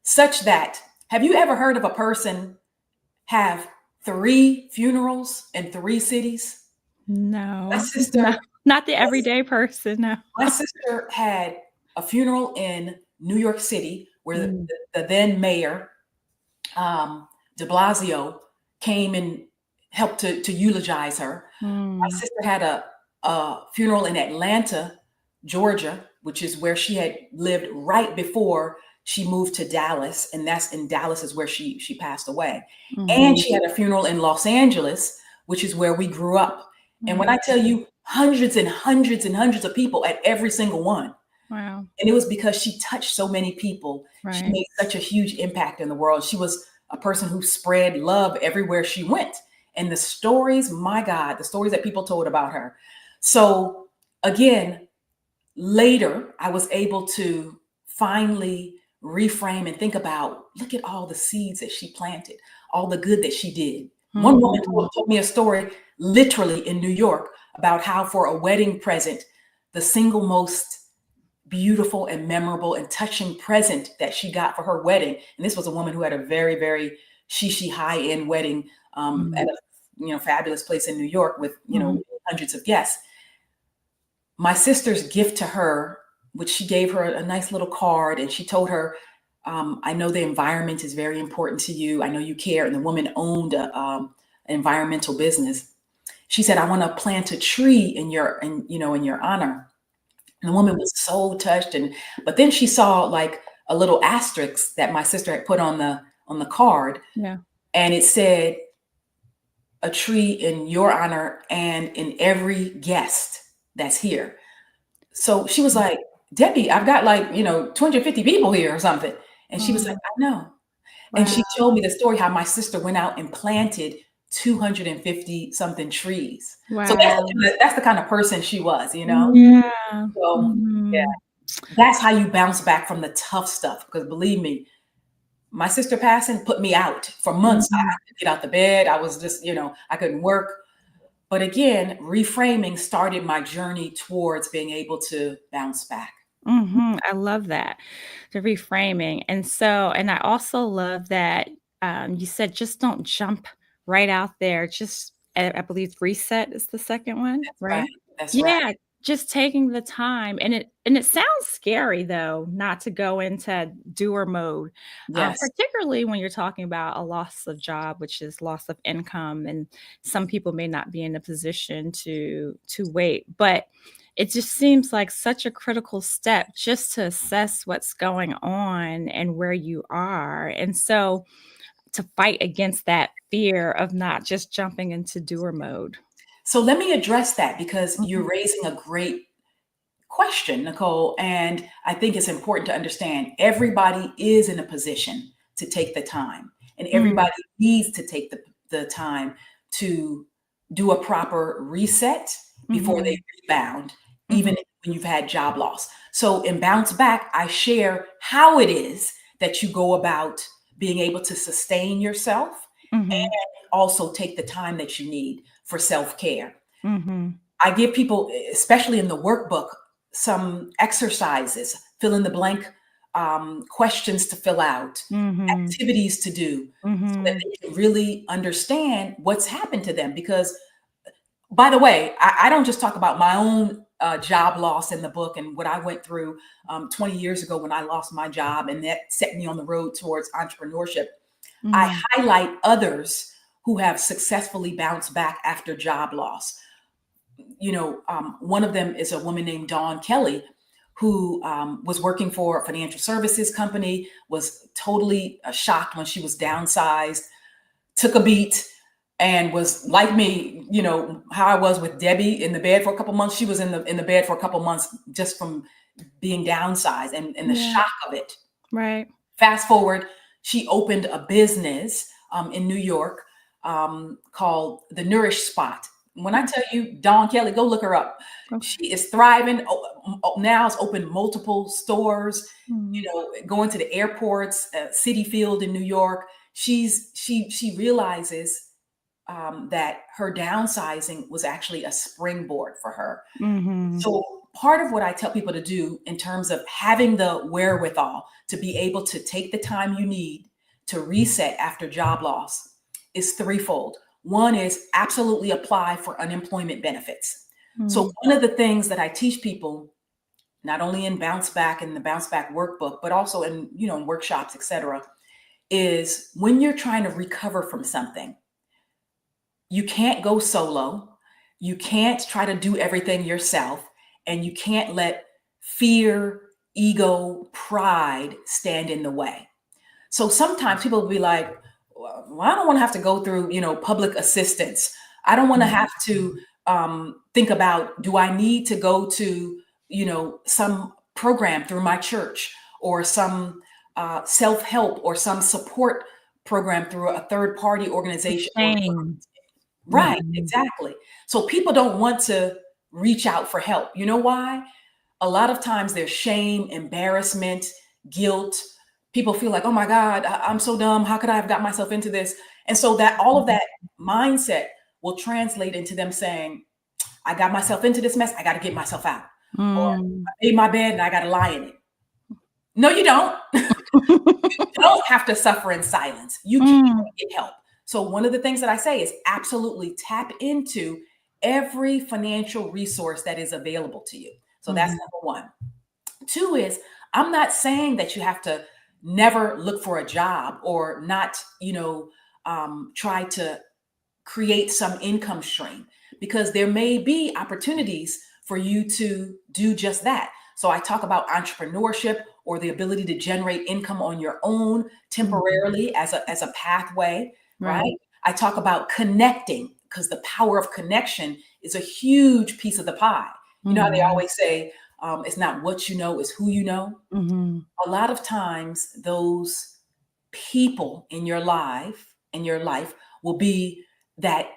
such that, have you ever heard of a person have 3 funerals in 3 cities? My No. sister, No. Not the everyday person, no. my sister had a funeral in New York City where Mm. the then mayor, de Blasio, came and helped to eulogize her. My Mm. sister had a funeral in Atlanta, Georgia, which is where she had lived right before she moved to Dallas, and that's in Dallas is where she passed away. And Mhm. she had a funeral in Los Angeles, which is where we grew up. And when Mm. I tell you hundreds and hundreds and hundreds of people at every single one, Wow. and it was because she touched so many people. She Right. made such a huge impact in the world. She was a person who spread love everywhere she went. And the stories, my God, the stories that people told about her. So again, later, I was able to finally reframe and think about, look at all the seeds that she planted, all the good that she did. One woman Mhm. told me a story literally in New York about how for a wedding present, the single most beautiful and memorable and touching present that she got for her wedding. And this was a woman who had a very, very shishi high-end wedding at Mm. a fabulous place in New York with Mhm. hundreds of guests. My sister's gift to her, which she gave her a nice little card, and she told her, I know the environment is very important to you. I know you care. And the woman owned an environmental business. She said, I want to plant a tree in your honor. And the woman was so touched. But then she saw like a little asterisk that my sister had put on the card, Yeah. and it said, a tree in your honor and in every guest that's here. So she was like, Debbie, I've got like, 250 people here or something. And she was like, Mm. I know. And Wow. she told me the story how my sister went out and planted 250 something trees. So Wow. that's the kind of person she was. Yeah. So yeah, Mhm. that's how you bounce back from the tough stuff. Because believe me, my sister passing put me out for months. I Mhm. couldn't get out the bed. I was just, I couldn't work. But again, reframing started my journey towards being able to bounce back. Mhm. I love that, the reframing, and I also love that, you said just don't jump right out there, just I believe reset is the second one, That's right. right? That's right. Yeah, just taking the time, and it sounds scary, though, not to go into doer mode, Yes. particularly when you're talking about a loss of job, which is loss of income, and some people may not be in a position to wait, but it just seems like such a critical step just to assess what's going on and where you are. And so to fight against that fear of not just jumping into doer mode. So let me address that because Mhm. you're raising a great question, Nicole. And I think it's important to understand everybody is in a position to take the time, and Mm, everybody needs to take the time to do a proper reset before they mhm, rebound, even mhm, when you've had job loss. So in Bounce Back, I share how it is that you go about being able to sustain yourself and also take the time that you need for self-care. I give people, especially in the workbook, some exercises, fill in the blank questions to fill out, activities to do, so that they can really understand what's happened to them. Because, by the way, I don't just talk about my own job loss in the book and what I went through 20 years ago when I lost my job, and that set me on the road towards entrepreneurship. I highlight others who have successfully bounced back after job loss. One of them is a woman named Dawn Kelly, who was working for a financial services company, was totally shocked when she was downsized, took a beat, and was like me, how I was with Debbie in the bed for a couple months. She was in the bed for a couple months just from being downsized and the shock of it. Right. Fast forward, she opened a business in New York called the Nourish Spot. When I tell you Dawn Kelly, go look her up. Okay. She is thriving. Now has opened multiple stores, going to the airports, Citi Field in New York. She realizes that her downsizing was actually a springboard for her. So part of what I tell people to do in terms of having the wherewithal to be able to take the time you need to reset after job loss is threefold. One is absolutely apply for unemployment benefits. So one of the things that I teach people, not only in Bounce Back and the Bounce Back workbook, but also in, workshops, et cetera, is when you're trying to recover from something, you can't go solo. You can't try to do everything yourself, and you can't let fear, ego, pride stand in the way. So sometimes people will be like, well, I don't want to have to go through, public assistance. I don't want to have to think about, do I need to go to, some program through my church or some self-help or some support program through a third-party organization. Right, exactly. So people don't want to reach out for help. You know why? A lot of times there's shame, embarrassment, guilt. People feel like, oh my God, I'm so dumb. How could I have got myself into this? And so that all of that mindset will translate into them saying, I got myself into this mess. I got to get myself out. Or I made my bed and I got to lie in it. No, you don't. You don't have to suffer in silence. You can get help. So one of the things that I say is absolutely tap into every financial resource that is available to you. So that's number one. Two is, I'm not saying that you have to never look for a job or not, try to create some income stream, because there may be opportunities for you to do just that. So I talk about entrepreneurship or the ability to generate income on your own temporarily as a pathway, right? I talk about connecting, because the power of connection is a huge piece of the pie. You know how they always say, it's not what you know, it's who you know. A lot of times those people in your life will be that,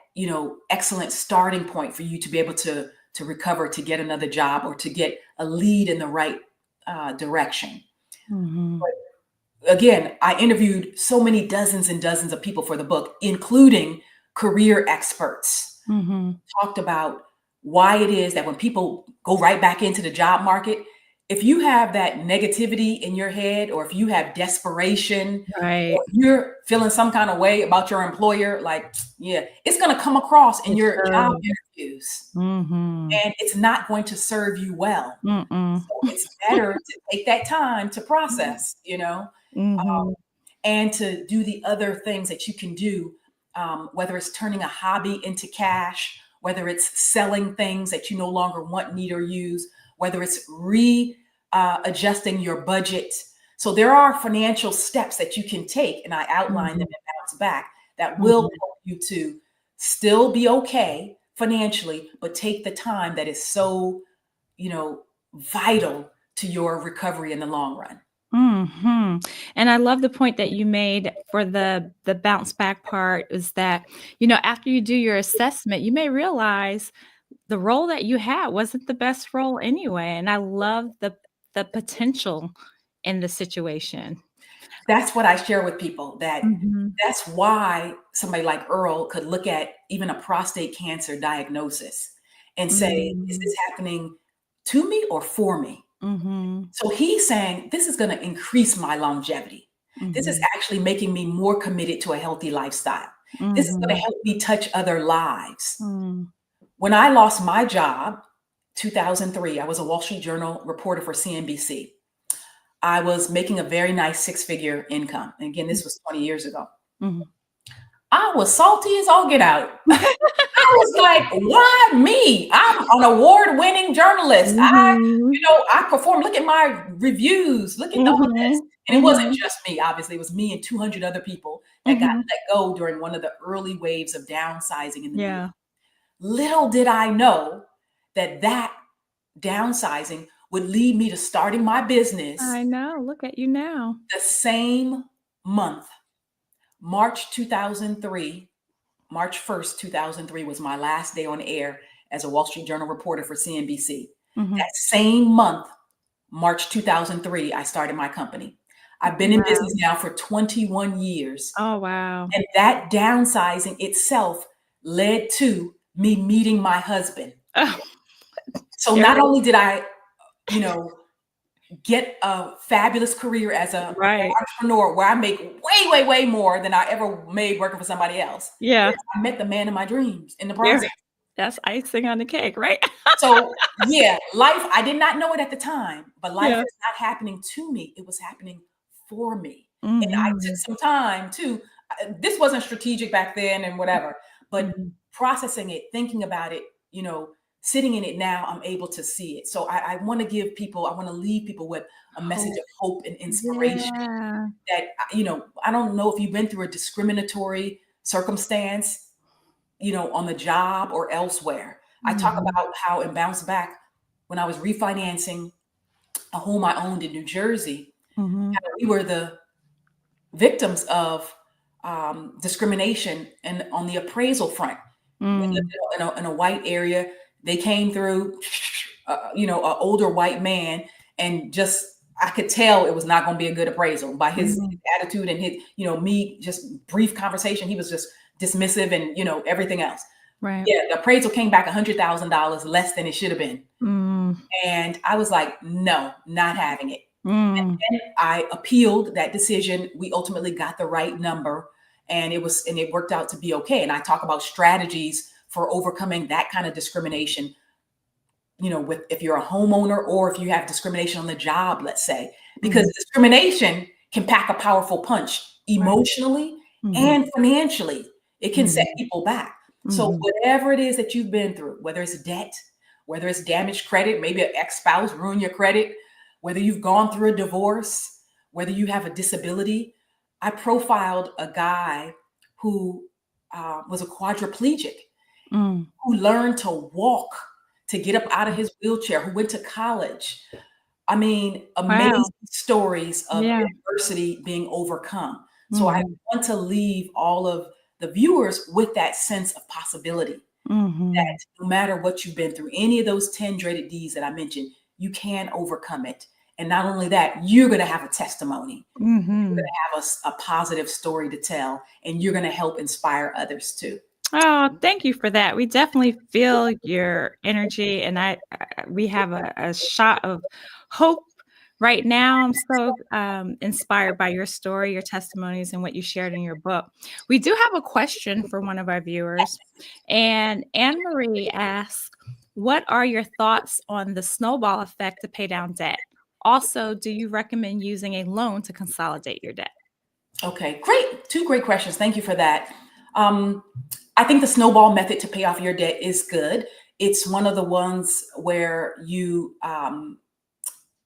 excellent starting point for you to be able to recover, to get another job, or to get a lead in the right direction. But again, I interviewed so many dozens and dozens of people for the book, including career experts. Talked about why it is that when people go right back into the job market, if you have that negativity in your head, or if you have desperation, or if you're feeling some kind of way about your employer, it's going to come across in your job interviews, and it's not going to serve you well. So it's better to take that time to process, and to do the other things that you can do, whether it's turning a hobby into cash, whether it's selling things that you no longer want, need, or use, whether it's adjusting your budget. So there are financial steps that you can take, and I outline them in Bounce Back, that will help you to still be okay financially, but take the time that is so, vital to your recovery in the long run. And I love the point that you made for the bounce back part, is that, after you do your assessment, you may realize the role that you had wasn't the best role anyway. And I love the potential in the situation. That's what I share with people, that Mhm. that's why somebody like Earl could look at even a prostate cancer diagnosis and say, is Mhm. this happening to me or for me? Mhm. So he's saying, this is going to increase my longevity. This is Mhm. actually making me more committed to a healthy lifestyle. This is going to Mhm. help me touch other lives. Mm. When I lost my job, 2003, I was a Wall Street Journal reporter for CNBC. I was making a very nice six-figure income. And again, this was 20 years ago. Mhm. I was salty as all get out. I was like, why me? I'm an award-winning journalist. Mhm. I perform. Look at my reviews. Look at all of this. Mhm. And it wasn't Mhm. just me, obviously. It was me and 200 other people that got Mhm. let go during one of the early waves of downsizing in the media. Yeah. Little did I know that downsizing would lead me to starting my business I know. Look at you now. the same month. March 2003, March 1st, 2003 was my last day on air as a Wall Street Journal reporter for CNBC. Mhm. That same month, March 2003, I started my company. I've been in Wow. business now for 21 years. Oh, wow. And that downsizing itself led to me meeting my husband. Oh, So there not it only did I, you know, get a fabulous career as an right. entrepreneur where I make way, way, way more than I ever made working for somebody else. Yeah. I met the man of my dreams in the There process. that's icing on the cake, right? So yeah, life, I did not know it at the time, but life Yeah. is not happening to me. It was happening for me. And I took Mhm. some time too. This wasn't strategic back then and whatever, but Mhm. processing it, thinking about it, sitting in it now, I'm able to see it. So I want to leave people with a message Hope. of hope and inspiration Yeah. that, I don't know if you've been through a discriminatory circumstance, on the job or elsewhere. I talk Mhm. about how in Bounce Back, when I was refinancing a home I owned in New Jersey, Mhm. how we were the victims of discrimination and on the appraisal front. We lived Mm. in a white area. They came through, an older white man, and just I could tell it was not going to be a good appraisal by his Mhm. attitude and his, me just brief conversation. He was just dismissive and everything else. Right. Yeah, the appraisal came back $100,000 less than it should have been, Mm. and I was like, no, not having it. Mm. And I appealed that decision. We ultimately got the right number, and it worked out to be okay. And I talk about strategies for overcoming that kind of discrimination, with if you're a homeowner or if you have discrimination on the job, let's say, because Mhm. discrimination can pack a powerful punch Right. emotionally Mhm. and financially. It can set Mhm. people back. So Mhm. whatever it is that you've been through, whether it's debt, whether it's damaged credit, maybe an ex-spouse ruined your credit, whether you've gone through a divorce, whether you have a disability. I profiled a guy who was a quadriplegic, Mm. who learned to walk, to get up out of his wheelchair, who went to college. I mean, amazing Wow. stories of Yeah. adversity being overcome. So I Mhm. want to leave all of the viewers with that sense of possibility, that Mhm. no matter what you've been through, any of those 10 dreaded D's that I mentioned, you can overcome it. And not only that, you're going to have a testimony. You're going Mhm. to have a positive story to tell, and you're going to help inspire others too. Oh, thank you for that. We definitely feel your energy, and we have a shot of hope right now. I'm so inspired by your story, your testimonies, and what you shared in your book. We do have a question for one of our viewers, and Anne Marie asks, "What are your thoughts on the snowball effect to pay down debt? Also, do you recommend using a loan to consolidate your debt?" Okay, great. Two great questions. Thank you for that. I think the snowball method to pay off your debt is good. It's one of the ones where you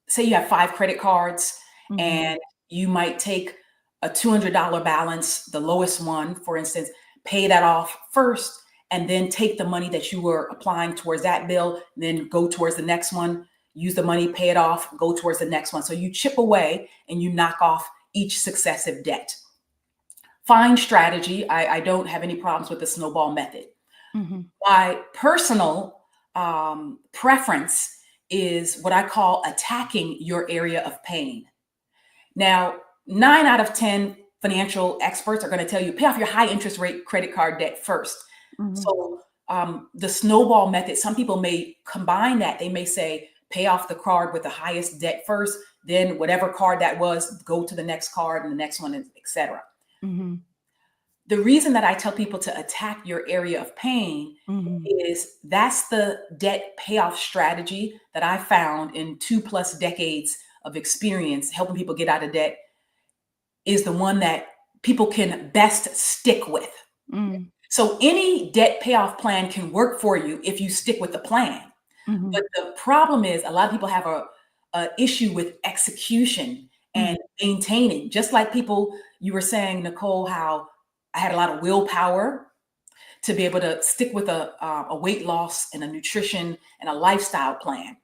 say you have 5 credit cards, Mhm. and you might take a $200 balance, the lowest one, for instance, pay that off first, and then take the money that you were applying towards that bill, then go towards the next one, use the money, pay it off, go towards the next one. So you chip away and you knock off each successive debt. Fine strategy. I don't have any problems with the snowball method. Mhm. My personal preference is what I call attacking your area of pain. Now, 9 out of 10 financial experts are going to tell you pay off your high interest rate credit card debt first. So the snowball method, some people may combine that. They may say pay off the card with the highest debt first, then whatever card that was, go to the next card and the next one, etc. The reason that I tell people to attack your area of pain is that's the debt payoff strategy that I found in 2+ decades of experience helping people get out of debt is the one that people can best stick with. So any debt payoff plan can work for you if you stick with the plan. But the problem is a lot of people have a issue with execution and maintaining. Just like people, you were saying, Nicole, how I had a lot of willpower to be able to stick with a weight loss and a nutrition and a lifestyle plan.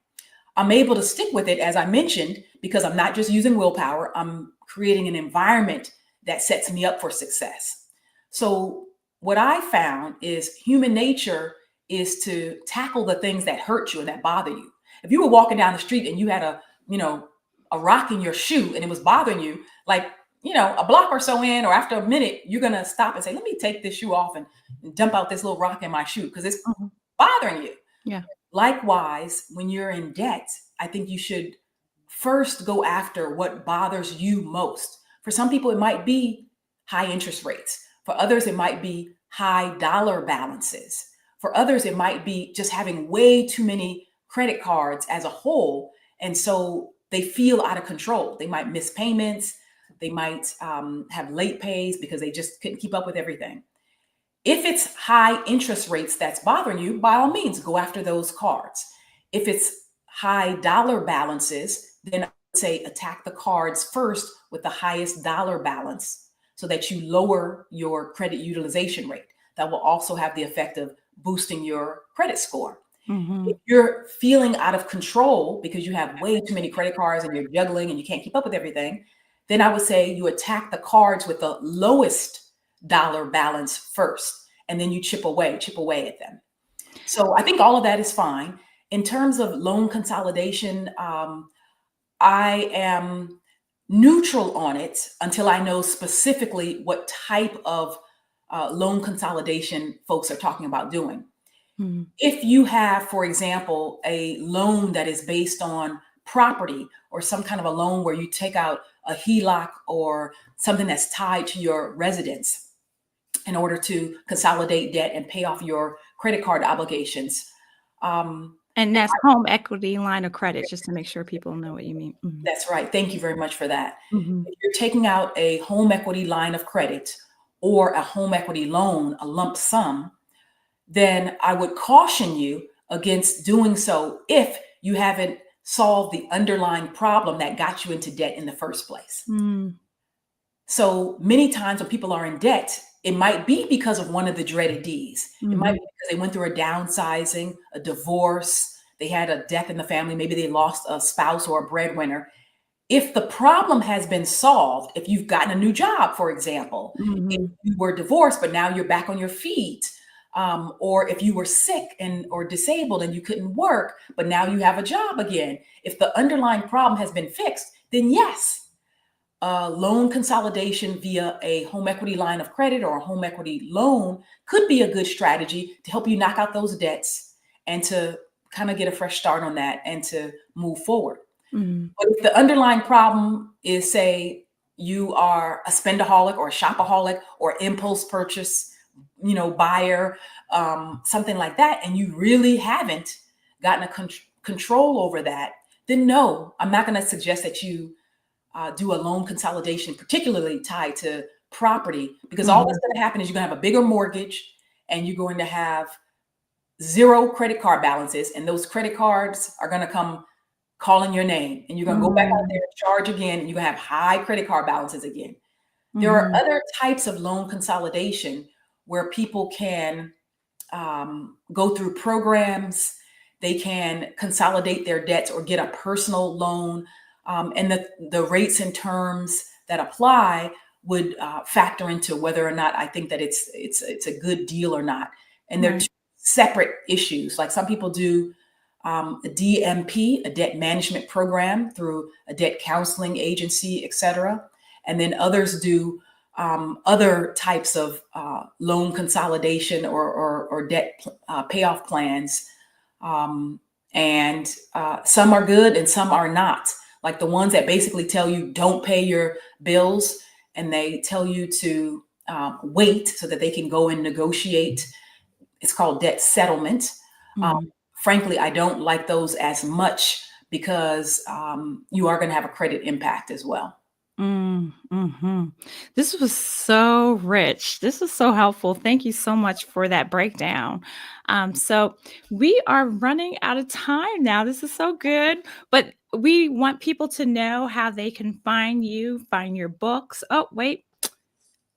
I'm able to stick with it, as I mentioned, because I'm not just using willpower. I'm creating an environment that sets me up for success. So what I found is human nature is to tackle the things that hurt you and that bother you. If you were walking down the street and you had a rock in your shoe and it was bothering you, like, a block or so in, or after a minute, you're going to stop and say, let me take this shoe off and dump out this little rock in my shoe because it's bothering you. Yeah. Likewise, when you're in debt, I think you should first go after what bothers you most. For some people, it might be high interest rates. For others, it might be high dollar balances. For others, it might be just having way too many credit cards as a whole. And so they feel out of control. They might miss payments. They might have late pays because they just couldn't keep up with everything. If it's high interest rates that's bothering you, by all means, go after those cards. If it's high dollar balances, then I would say attack the cards first with the highest dollar balance so that you lower your credit utilization rate. That will also have the effect of boosting your credit score. If you're feeling out of control because you have way too many credit cards and you're juggling and you can't keep up with everything, then I would say you attack the cards with the lowest dollar balance first, and then you chip away at them. So I think all of that is fine. In terms of loan consolidation, I am neutral on it until I know specifically what type of loan consolidation folks are talking about doing. If you have, for example, a loan that is based on property or some kind of a loan where you take out a HELOC or something that's tied to your residence in order to consolidate debt and pay off your credit card obligations. And that's home equity line of credit, just to make sure people know what you mean. That's right. Thank you very much for that. If you're taking out a home equity line of credit or a home equity loan, a lump sum, then I would caution you against doing so if you haven't solved the underlying problem that got you into debt in the first place. So many times when people are in debt, it might be because of one of the dreaded Ds. It might be because they went through a downsizing, a divorce, they had a death in the family, maybe they lost a spouse or a breadwinner. If the problem has been solved, if you've gotten a new job, for example, if you were divorced, but now you're back on your feet, or if you were sick or disabled and you couldn't work, but now you have a job again. If the underlying problem has been fixed, then yes, loan consolidation via a home equity line of credit or a home equity loan could be a good strategy to help you knock out those debts and to kind of get a fresh start on that and to move forward. But if the underlying problem is, say, you are a spendaholic or a shopaholic or impulse purchase, buyer, something like that, and you really haven't gotten a control over that, then no, I'm not going to suggest that you do a loan consolidation, particularly tied to property, because all that's going to happen is you're going to have a bigger mortgage and you're going to have zero credit card balances, and those credit cards are going to come calling your name, and you're going to go back out there and charge again, and you're going to have high credit card balances again. There are other types of loan consolidation where people can go through programs, they can consolidate their debts or get a personal loan, and the rates and terms that apply would factor into whether or not I think that it's a good deal or not. And there are two separate issues. Like some people do a DMP, a debt management program through a debt counseling agency, et cetera. And then others do other types of loan consolidation or debt payoff plans. And some are good and some are not. Like the ones that basically tell you don't pay your bills and they tell you to wait so that they can go and negotiate. It's called debt settlement. Frankly, I don't like those as much because you are going to have a credit impact as well. This was so rich. This was so helpful. Thank you so much for that breakdown. So we are running out of time now. This is so good, but we want people to know how they can find you, find your books. Oh, wait.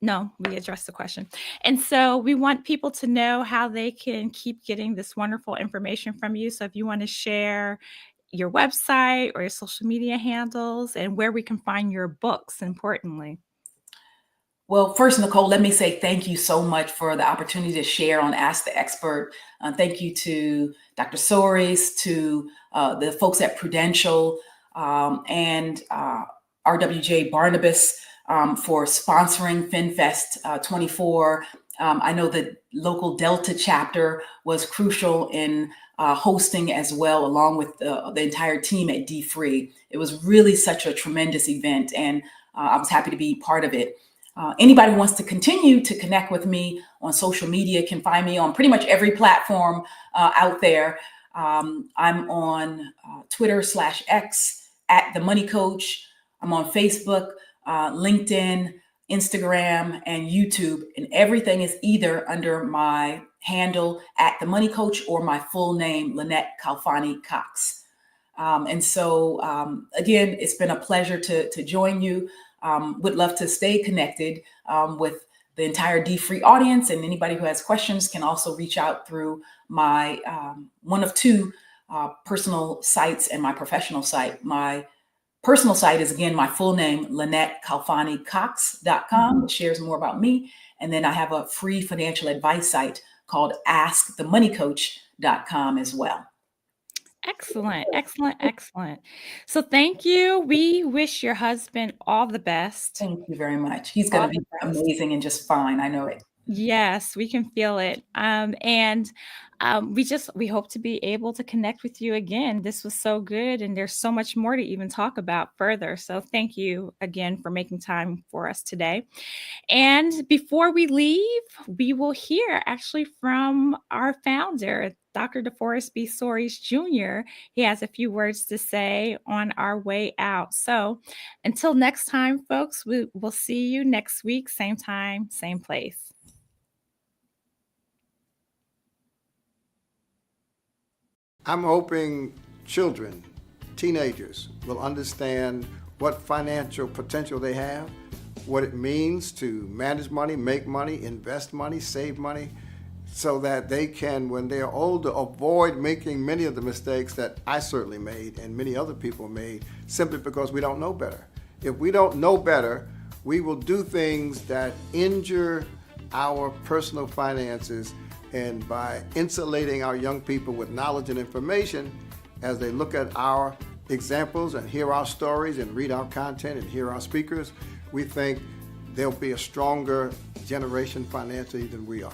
No, we addressed the question. And so we want people to know how they can keep getting this wonderful information from you. So if you want to share your website or your social media handles and where we can find your books, importantly. Well, first, Nicole, let me say thank you so much for the opportunity to share on Ask the Expert. Thank you to Dr. Soares, to the folks at Prudential, and RWJ Barnabas for sponsoring FinFest 24. I know the local Delta chapter was crucial in hosting as well, along with the entire team at D-Free. It was really such a tremendous event, and I was happy to be part of it. Anybody who wants to continue to connect with me on social media can find me on pretty much every platform out there. I'm on Twitter/X at The Money Coach. I'm on Facebook, LinkedIn, Instagram, and YouTube, and everything is either under my handle at The Money Coach or my full name, Lynette Khalfani-Cox. And so, again, it's been a pleasure to join you. Would love to stay connected with the entire D-Free audience, and anybody who has questions can also reach out through my one of two personal sites and my professional site. My personal site is, again, my full name, LynetteKhalfani-Cox.com, which shares more about me. And then I have a free financial advice site called AskTheMoneyCoach.com as well. Excellent, excellent, excellent. So thank you. We wish your husband all the best. Thank you very much. He's going to be amazing and just fine. I know it. Yes, we can feel it. We hope to be able to connect with you again. This was so good, and there's so much more to even talk about further. So thank you again for making time for us today. And before we leave, we will hear actually from our founder, Dr. DeForest B. Soares Jr. He has a few words to say on our way out. So until next time, folks, we will see you next week, same time, same place. I'm hoping children, teenagers will understand what financial potential they have, what it means to manage money, make money, invest money, save money, so that they can, when they're older, avoid making many of the mistakes that I certainly made and many other people made simply because we don't know better. If we don't know better, we will do things that injure our personal finances. And by insulating our young people with knowledge and information, as they look at our examples and hear our stories and read our content and hear our speakers, we think there'll be a stronger generation financially than we are.